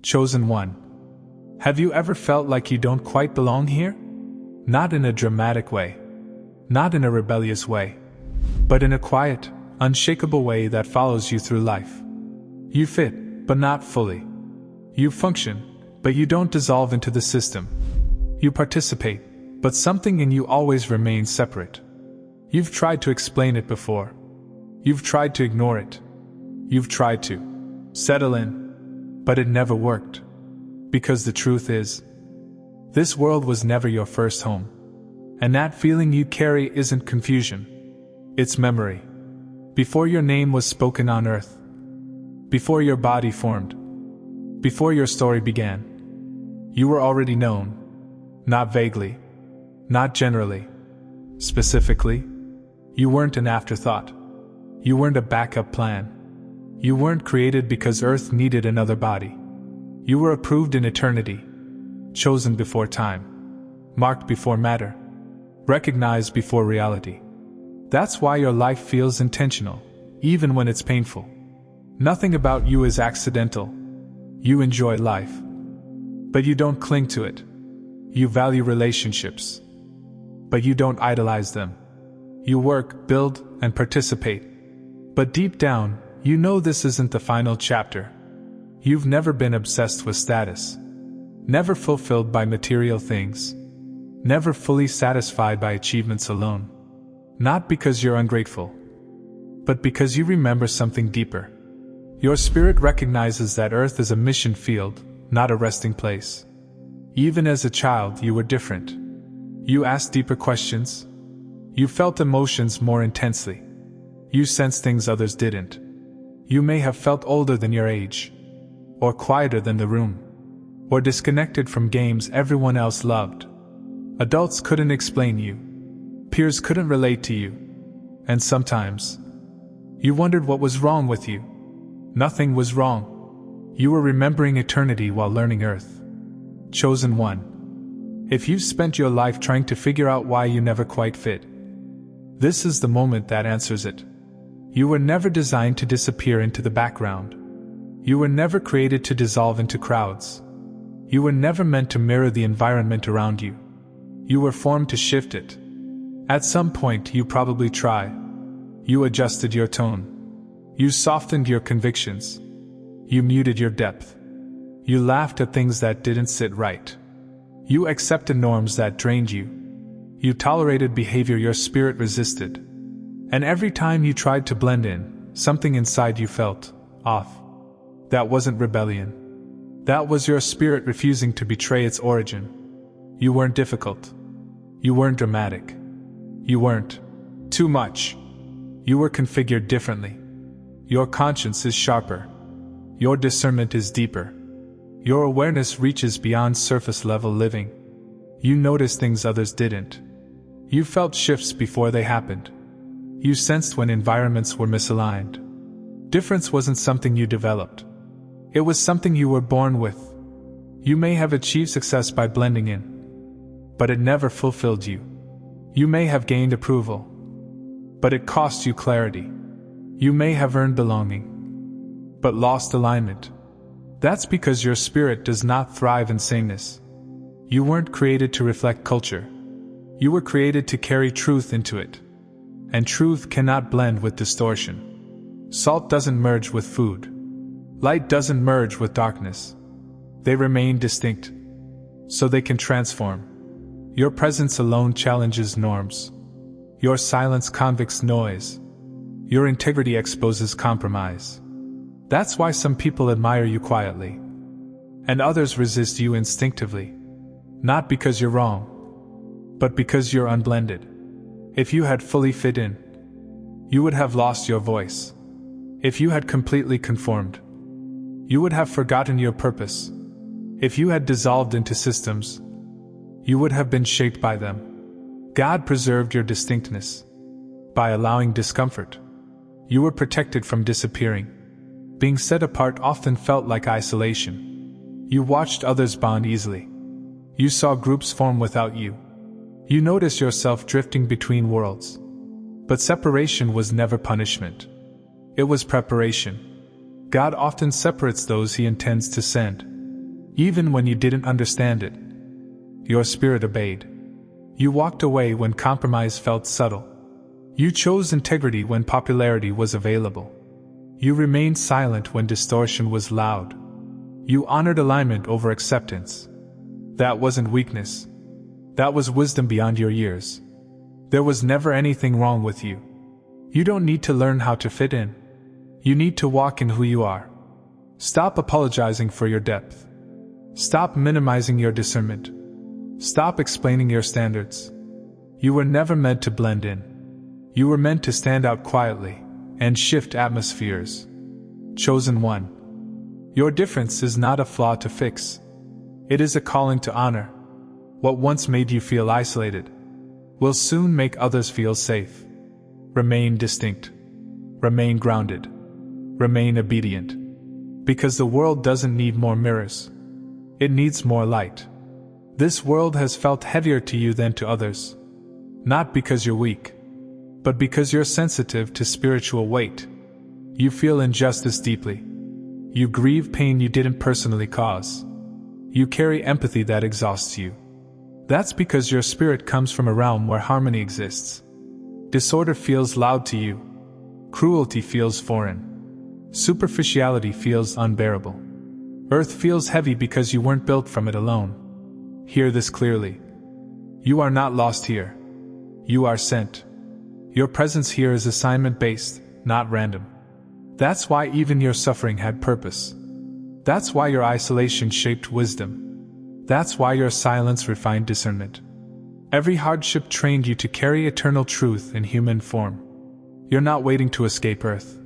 Chosen one. Have you ever felt like you don't quite belong here? Not in a dramatic way. Not in a rebellious way. But in a quiet, unshakable way that follows you through life. You fit, but not fully. You function, but you don't dissolve into the system. You participate, but something in you always remains separate. You've tried to explain it before. You've tried to ignore it. You've tried to settle in, but it never worked. Because the truth is, this world was never your first home. And that feeling you carry isn't confusion. It's memory. Before your name was spoken on earth. Before your body formed. Before your story began. You were already known. Not vaguely. Not generally. Specifically. You weren't an afterthought. You weren't a backup plan. You weren't created because Earth needed another body. You were approved in eternity. Chosen before time. Marked before matter. Recognized before reality. That's why your life feels intentional, even when it's painful. Nothing about you is accidental. You enjoy life. But you don't cling to it. You value relationships. But you don't idolize them. You work, build, and participate. But deep down, you know this isn't the final chapter. You've never been obsessed with status. Never fulfilled by material things. Never fully satisfied by achievements alone. Not because you're ungrateful, but because you remember something deeper. Your spirit recognizes that Earth is a mission field, not a resting place. Even as a child, you were different. You asked deeper questions. You felt emotions more intensely. You sensed things others didn't. You may have felt older than your age, or quieter than the room, or disconnected from games everyone else loved. Adults couldn't explain you. Peers couldn't relate to you. And sometimes, you wondered what was wrong with you. Nothing was wrong. You were remembering eternity while learning Earth. Chosen one. If you've spent your life trying to figure out why you never quite fit, this is the moment that answers it. You were never designed to disappear into the background. You were never created to dissolve into crowds. You were never meant to mirror the environment around you. You were formed to shift it. At some point you probably tried. You adjusted your tone. You softened your convictions. You muted your depth. You laughed at things that didn't sit right. You accepted norms that drained you. You tolerated behavior your spirit resisted. And every time you tried to blend in, something inside you felt off. That wasn't rebellion. That was your spirit refusing to betray its origin. You weren't difficult. You weren't dramatic. You weren't too much. You were configured differently. Your conscience is sharper. Your discernment is deeper. Your awareness reaches beyond surface-level living. You noticed things others didn't. You felt shifts before they happened. You sensed when environments were misaligned. Difference wasn't something you developed. It was something you were born with. You may have achieved success by blending in, but it never fulfilled you. You may have gained approval, but it cost you clarity. You may have earned belonging, but lost alignment. That's because your spirit does not thrive in sameness. You weren't created to reflect culture. You were created to carry truth into it. And truth cannot blend with distortion. Salt doesn't merge with food. Light doesn't merge with darkness. They remain distinct, so they can transform. Your presence alone challenges norms. Your silence convicts noise. Your integrity exposes compromise. That's why some people admire you quietly, and others resist you instinctively. Not because you're wrong, but because you're unblended. If you had fully fit in, you would have lost your voice. If you had completely conformed, you would have forgotten your purpose. If you had dissolved into systems, you would have been shaped by them. God preserved your distinctness by allowing discomfort. You were protected from disappearing. Being set apart often felt like isolation. You watched others bond easily. You saw groups form without you. You noticed yourself drifting between worlds. But separation was never punishment. It was preparation. God often separates those He intends to send. Even when you didn't understand it, your spirit obeyed. You walked away when compromise felt subtle. You chose integrity when popularity was available. You remained silent when distortion was loud. You honored alignment over acceptance. That wasn't weakness. That was wisdom beyond your years. There was never anything wrong with you. You don't need to learn how to fit in. You need to walk in who you are. Stop apologizing for your depth. Stop minimizing your discernment. Stop explaining your standards. You were never meant to blend in. You were meant to stand out quietly and shift atmospheres. Chosen one. Your difference is not a flaw to fix. It is a calling to honor. What once made you feel isolated will soon make others feel safe. Remain distinct. Remain grounded. Remain obedient. Because the world doesn't need more mirrors. It needs more light. This world has felt heavier to you than to others. Not because you're weak, but because you're sensitive to spiritual weight. You feel injustice deeply. You grieve pain you didn't personally cause. You carry empathy that exhausts you. That's because your spirit comes from a realm where harmony exists. Disorder feels loud to you. Cruelty feels foreign. Superficiality feels unbearable. Earth feels heavy because you weren't built from it alone. Hear this clearly. You are not lost here. You are sent. Your presence here is assignment-based, not random. That's why even your suffering had purpose. That's why your isolation shaped wisdom. That's why your silence refined discernment. Every hardship trained you to carry eternal truth in human form. You're not waiting to escape Earth.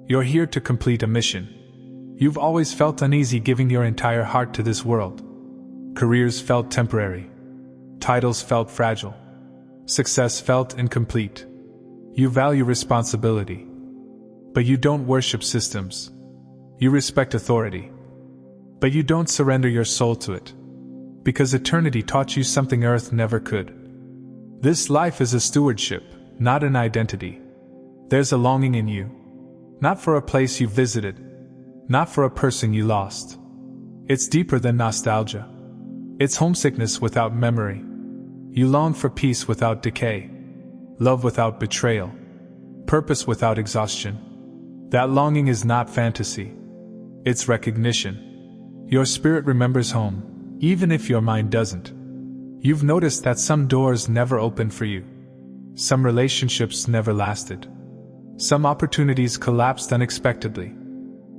You're here to complete a mission. You've always felt uneasy giving your entire heart to this world. Careers felt temporary. Titles felt fragile. Success felt incomplete. You value responsibility. But you don't worship systems. You respect authority. But you don't surrender your soul to it. Because eternity taught you something Earth never could. This life is a stewardship, not an identity. There's a longing in you. Not for a place you visited. Not for a person you lost. It's deeper than nostalgia. It's homesickness without memory. You long for peace without decay. Love without betrayal. Purpose without exhaustion. That longing is not fantasy. It's recognition. Your spirit remembers home, even if your mind doesn't. You've noticed that some doors never opened for you. Some relationships never lasted. Some opportunities collapsed unexpectedly.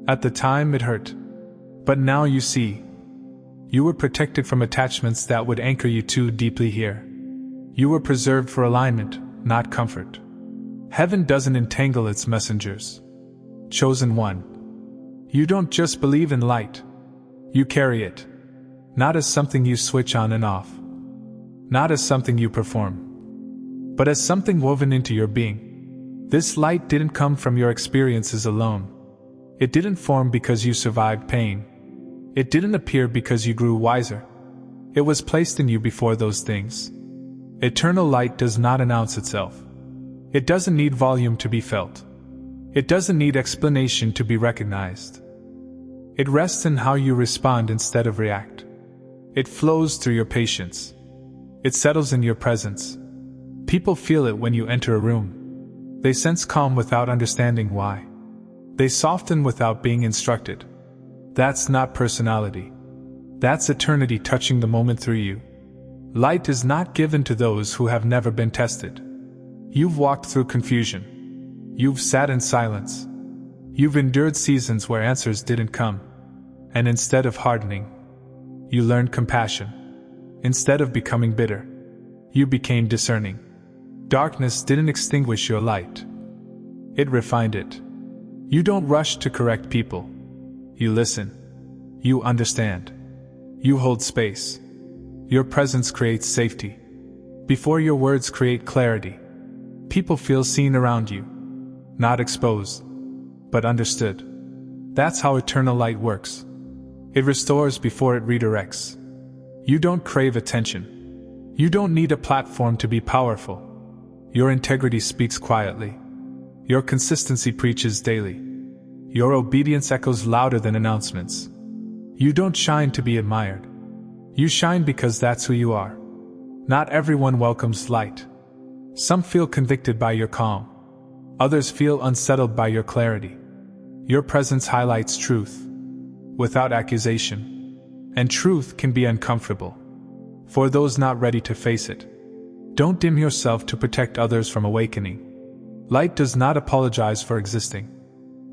At the time it hurt. But now you see. You were protected from attachments that would anchor you too deeply here. You were preserved for alignment, not comfort. Heaven doesn't entangle its messengers. Chosen one. You don't just believe in light. You carry it. Not as something you switch on and off. Not as something you perform. But as something woven into your being. This light didn't come from your experiences alone. It didn't form because you survived pain. It didn't appear because you grew wiser. It was placed in you before those things. Eternal light does not announce itself. It doesn't need volume to be felt. It doesn't need explanation to be recognized. It rests in how you respond instead of react. It flows through your patience. It settles in your presence. People feel it when you enter a room. They sense calm without understanding why. They soften without being instructed. That's not personality. That's eternity touching the moment through you. Light is not given to those who have never been tested. You've walked through confusion. You've sat in silence. You've endured seasons where answers didn't come. And instead of hardening, you learned compassion. Instead of becoming bitter, you became discerning. Darkness didn't extinguish your light. It refined it. You don't rush to correct people. You listen. You understand. You hold space. Your presence creates safety. Before your words create clarity, people feel seen around you. Not exposed, but understood. That's how eternal light works. It restores before it redirects. You don't crave attention. You don't need a platform to be powerful. Your integrity speaks quietly. Your consistency preaches daily. Your obedience echoes louder than announcements. You don't shine to be admired. You shine because that's who you are. Not everyone welcomes light. Some feel convicted by your calm. Others feel unsettled by your clarity. Your presence highlights truth, without accusation. And truth can be uncomfortable for those not ready to face it. Don't dim yourself to protect others from awakening. Light does not apologize for existing.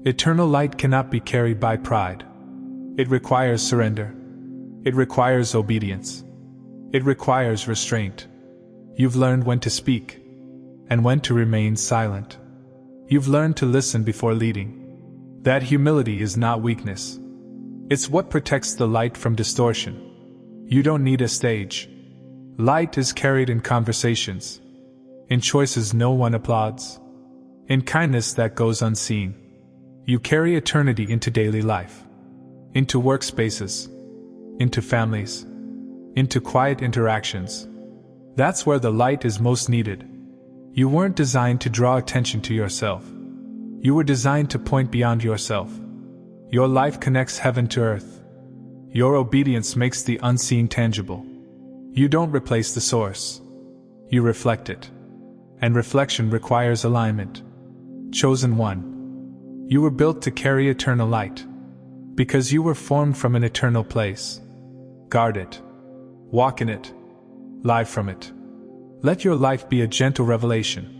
Eternal light cannot be carried by pride. It requires surrender. It requires obedience. It requires restraint. You've learned when to speak and when to remain silent. You've learned to listen before leading. That humility is not weakness. It's what protects the light from distortion. You don't need a stage. Light is carried in conversations, in choices no one applauds, in kindness that goes unseen. You carry eternity into daily life, into workspaces, into families, into quiet interactions. That's where the light is most needed. You weren't designed to draw attention to yourself. You were designed to point beyond yourself. Your life connects heaven to earth. Your obedience makes the unseen tangible. You don't replace the source. You reflect it. And reflection requires alignment. Chosen one. You were built to carry eternal light. Because you were formed from an eternal place. Guard it. Walk in it. Live from it. Let your life be a gentle revelation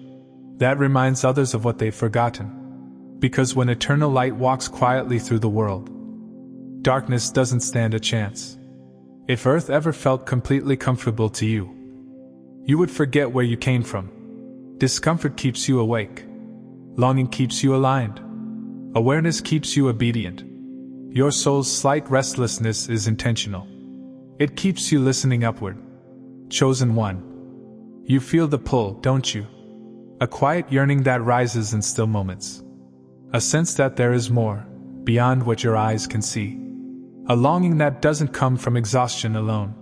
that reminds others of what they've forgotten. Because when eternal light walks quietly through the world, darkness doesn't stand a chance. If earth ever felt completely comfortable to you, you would forget where you came from. Discomfort keeps you awake. Longing keeps you aligned. Awareness keeps you obedient. Your soul's slight restlessness is intentional. It keeps you listening upward. Chosen one. You feel the pull, don't you? A quiet yearning that rises in still moments. A sense that there is more, beyond what your eyes can see. A longing that doesn't come from exhaustion alone.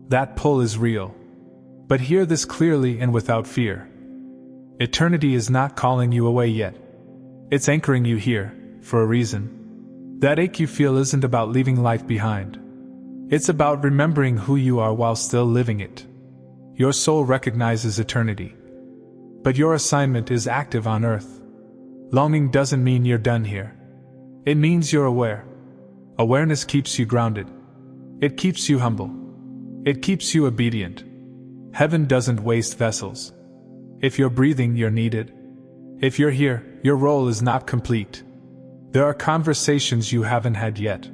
That pull is real. But hear this clearly and without fear. Eternity is not calling you away yet. It's anchoring you here, for a reason. That ache you feel isn't about leaving life behind. It's about remembering who you are while still living it. Your soul recognizes eternity. But your assignment is active on earth. Longing doesn't mean you're done here. It means you're aware. Awareness keeps you grounded. It keeps you humble. It keeps you obedient. Heaven doesn't waste vessels. If you're breathing, you're needed. If you're here, your role is not complete. There are conversations you haven't had yet.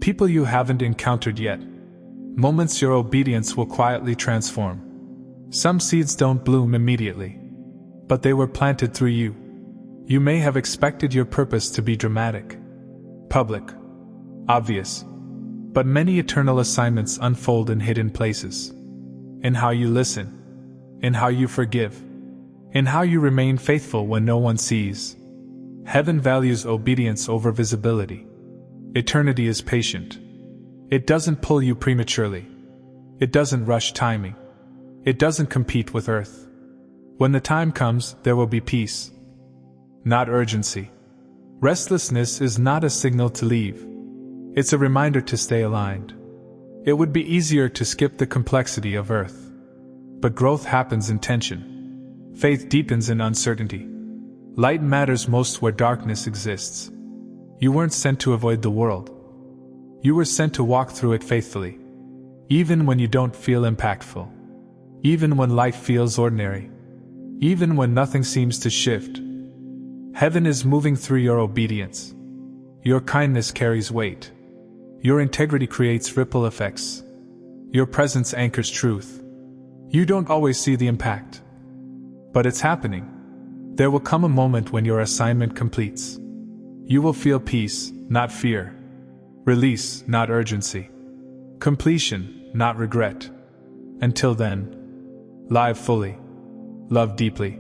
People you haven't encountered yet. Moments your obedience will quietly transform. Some seeds don't bloom immediately, but they were planted through you. You may have expected your purpose to be dramatic, public, obvious, but many eternal assignments unfold in hidden places. In how you listen, in how you forgive, in how you remain faithful when no one sees. Heaven values obedience over visibility. Eternity is patient. It doesn't pull you prematurely. It doesn't rush timing. It doesn't compete with earth. When the time comes, there will be peace. Not urgency. Restlessness is not a signal to leave. It's a reminder to stay aligned. It would be easier to skip the complexity of earth. But growth happens in tension. Faith deepens in uncertainty. Light matters most where darkness exists. You weren't sent to avoid the world. You were sent to walk through it faithfully. Even when you don't feel impactful. Even when life feels ordinary. Even when nothing seems to shift. Heaven is moving through your obedience. Your kindness carries weight. Your integrity creates ripple effects. Your presence anchors truth. You don't always see the impact. But it's happening. There will come a moment when your assignment completes. You will feel peace, not fear. Release, not urgency. Completion, not regret. Until then, live fully. Love deeply.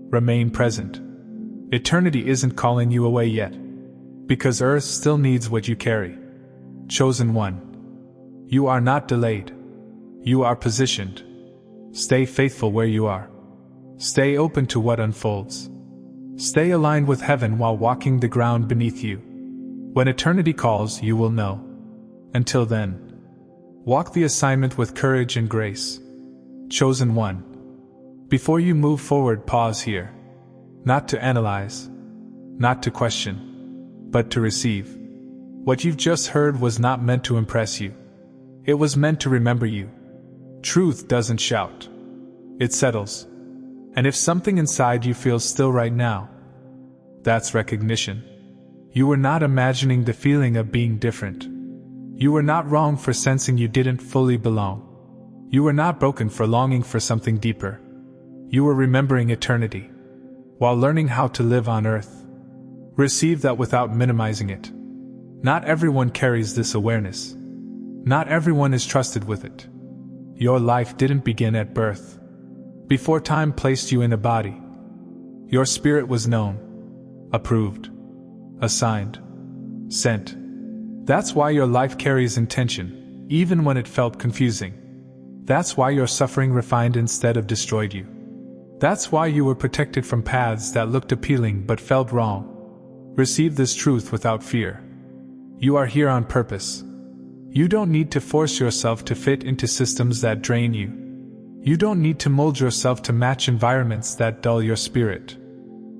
Remain present. Eternity isn't calling you away yet. Because earth still needs what you carry. Chosen one. You are not delayed. You are positioned. Stay faithful where you are. Stay open to what unfolds. Stay aligned with heaven while walking the ground beneath you. When eternity calls, you will know. Until then, walk the assignment with courage and grace. Chosen one. Before you move forward, pause here. Not to analyze, not to question, but to receive. What you've just heard was not meant to impress you. It was meant to remember you. Truth doesn't shout. It settles. And if something inside you feels still right now, that's recognition. You were not imagining the feeling of being different. You were not wrong for sensing you didn't fully belong. You were not broken for longing for something deeper. You were remembering eternity, while learning how to live on earth. Receive that without minimizing it. Not everyone carries this awareness. Not everyone is trusted with it. Your life didn't begin at birth. Before time placed you in a body, your spirit was known, approved, assigned, sent. That's why your life carries intention, even when it felt confusing. That's why your suffering refined instead of destroyed you. That's why you were protected from paths that looked appealing but felt wrong. Receive this truth without fear. You are here on purpose. You don't need to force yourself to fit into systems that drain you. You don't need to mold yourself to match environments that dull your spirit.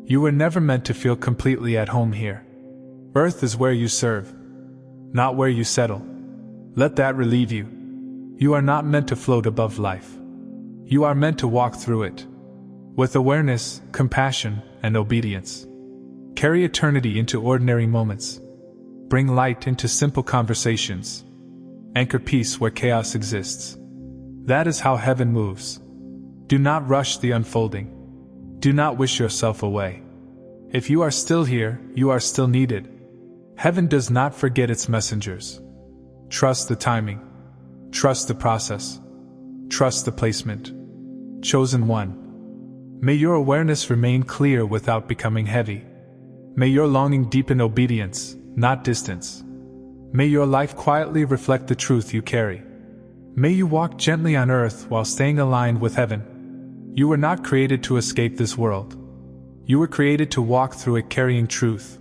You were never meant to feel completely at home here. Earth is where you serve, not where you settle. Let that relieve you. You are not meant to float above life. You are meant to walk through it. With awareness, compassion, and obedience. Carry eternity into ordinary moments. Bring light into simple conversations. Anchor peace where chaos exists. That is how heaven moves. Do not rush the unfolding. Do not wish yourself away. If you are still here, you are still needed. Heaven does not forget its messengers. Trust the timing. Trust the process. Trust the placement. Chosen one. May your awareness remain clear without becoming heavy. May your longing deepen obedience, not distance. May your life quietly reflect the truth you carry. May you walk gently on earth while staying aligned with heaven. You were not created to escape this world. You were created to walk through it carrying truth.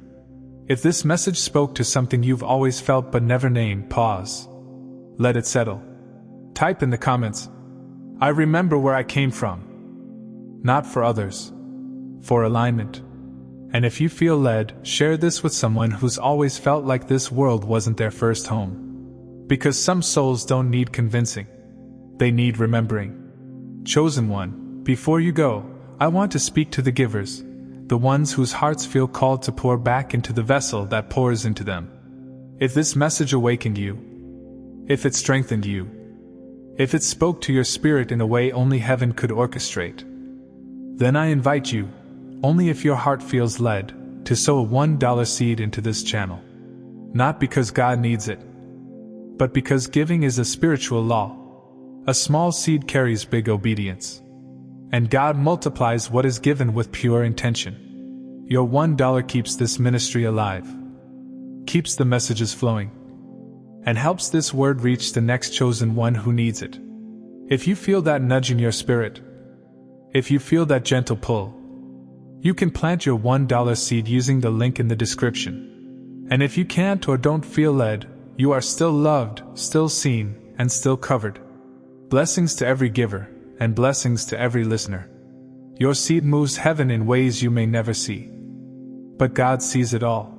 If this message spoke to something you've always felt but never named, pause. Let it settle. Type in the comments, "I remember where I came from." Not for others, for alignment. And if you feel led, share this with someone who's always felt like this world wasn't their first home. Because some souls don't need convincing. They need remembering. Chosen one, before you go, I want to speak to the givers, the ones whose hearts feel called to pour back into the vessel that pours into them. If this message awakened you, if it strengthened you, if it spoke to your spirit in a way only heaven could orchestrate, then I invite you, only if your heart feels led, to sow a $1 seed into this channel. Not because God needs it, but because giving is a spiritual law. A small seed carries big obedience. And God multiplies what is given with pure intention. Your $1 keeps this ministry alive, keeps the messages flowing, and helps this word reach the next chosen one who needs it. If you feel that nudge in your spirit, if you feel that gentle pull, you can plant your $1 seed using the link in the description. And if you can't or don't feel led, you are still loved, still seen, and still covered. Blessings to every giver, and blessings to every listener. Your seed moves heaven in ways you may never see. But God sees it all.